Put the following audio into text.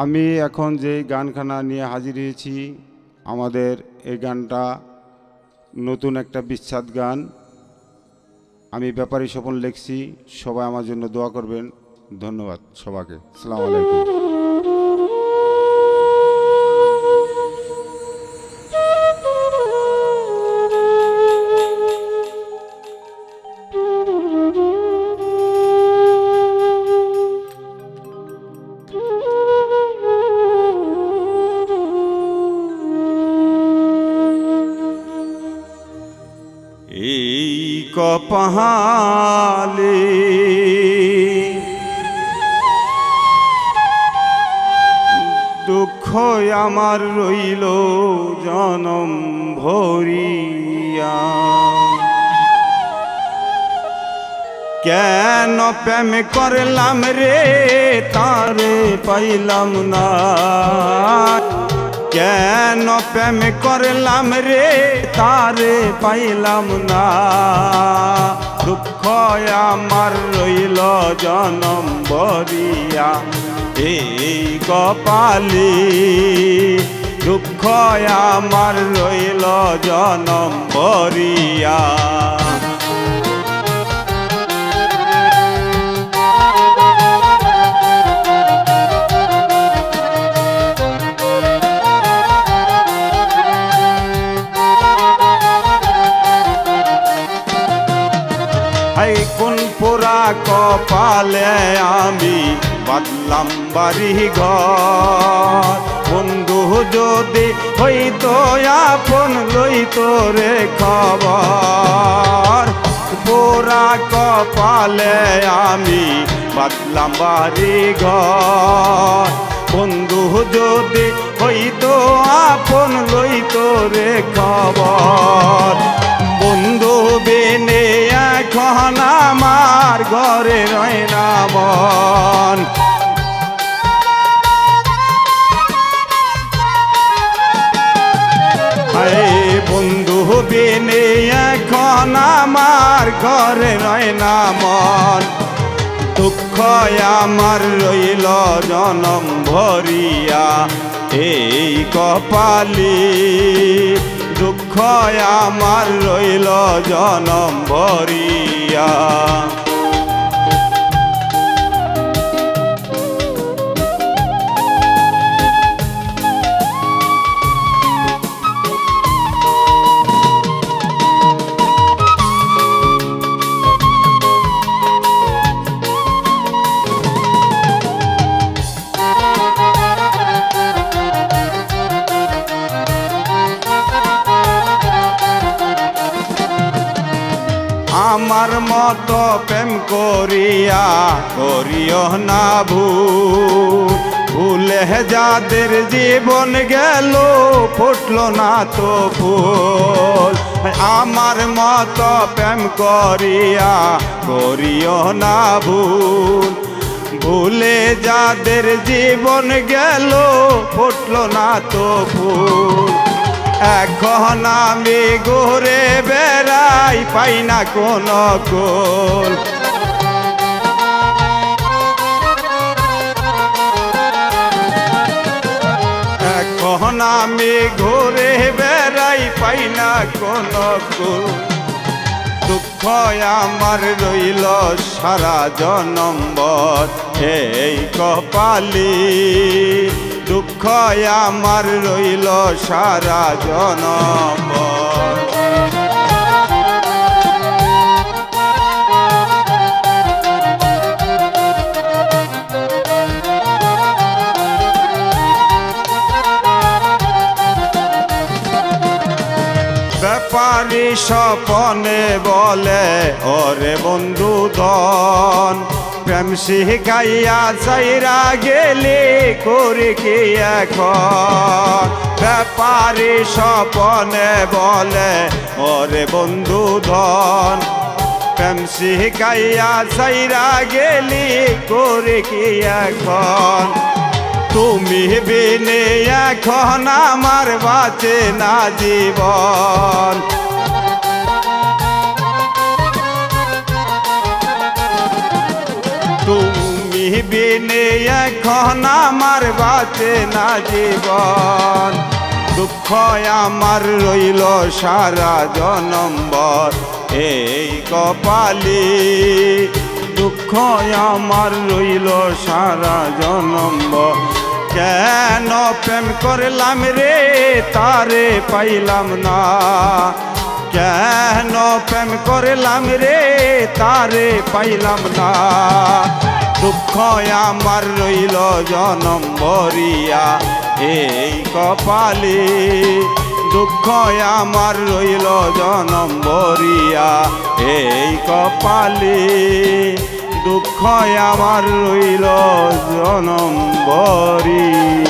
আমি এখন যে গানখানা নিয়ে হাজির হয়েছি, আমাদের এই গানটা নতুন একটা বিচ্ছেদ গান। আমি ব্যাপারী স্বপন লিখছি, সবাই আমার জন্য দোয়া করবেন। ধন্যবাদ সবাইকে। আসসালামু আলাইকুম। এই কপালে দুঃখ আমার রইল জনম ভরিয়া, কেন প্রেম করলাম রে তারে পাইলাম না, কেন প্রেম করলাম রে তারে পাইলাম না, দুঃখ আমার রইল জনম ভরিয়া। এই কপালে দুঃখ আমার রইল জনম ভরিয়া। কোন পোড়া কপালে আমি বাঁধলাম বাড়ি ঘর, বন্ধু যদি হইতো আপন লইতো রে খবর। পোড়া কপালে আমি বাঁধলাম বাড়ি ঘর, বন্ধু যদি হইতো আপন লইতো রে খবর। বন্ধু বিনে এখন আমার ঘরে রয় না মন, বন্ধু বিনে এখন আমার ঘরে রয় না মন, দুঃখ আমার রইল জনম ভরিয়া। এই কপালে দুঃখ আমার রইল জনম ভরিয়া। আমার মতো প্রেম করিয়া করিও না ভুল, ভুলে যাদের জীবন গেল ফুটলো না তো ফুল। আমার মতো প্রেম করিয়া করিও না ভুল, ভুলে যাদের জীবন গেল ফুটলো না তো ফুল। এখন আমি ঘুরে বেড়াই পাই না কোনো কোল, এখন আমি ঘুরে বেড়াই পাই না কোনো কোল। দুঃখ আমার রইল সারা জনম্বর এই কপালে, দুঃখ আমার রইল সারা জনম্বর। ব্যাপারী স্বপনে বলে ওরে বন্ধু ধন, প্রেম শিখাইয়া চাইরা গেলে করে কি এখন। ব্যাপারী স্বপনে বলে ওরে বন্ধু ধন, প্রেম শিখাইয়া চাইরা গেলি করে কি এখন। তুমি বিনে এখন আমার বাঁচে না জীবন, তুমি বিনে এখন আমার বাঁচে না জীবন, দুঃখ আমার রইল সারা জনম্বর এই কপালি, দুঃখ আমার রইল সারা জনম্বর। কেন প্রেম করলাম রে তারে পাইলাম না, কেন প্রেম করলাম রে তারে পাইলাম না, দুঃখ আমার রইল জনম ভরিয়া এই কপালে, দুঃখ আমার রইল জনম ভরিয়া এই কপালে, দুঃখ আমার রইল জনম ভরিয়া।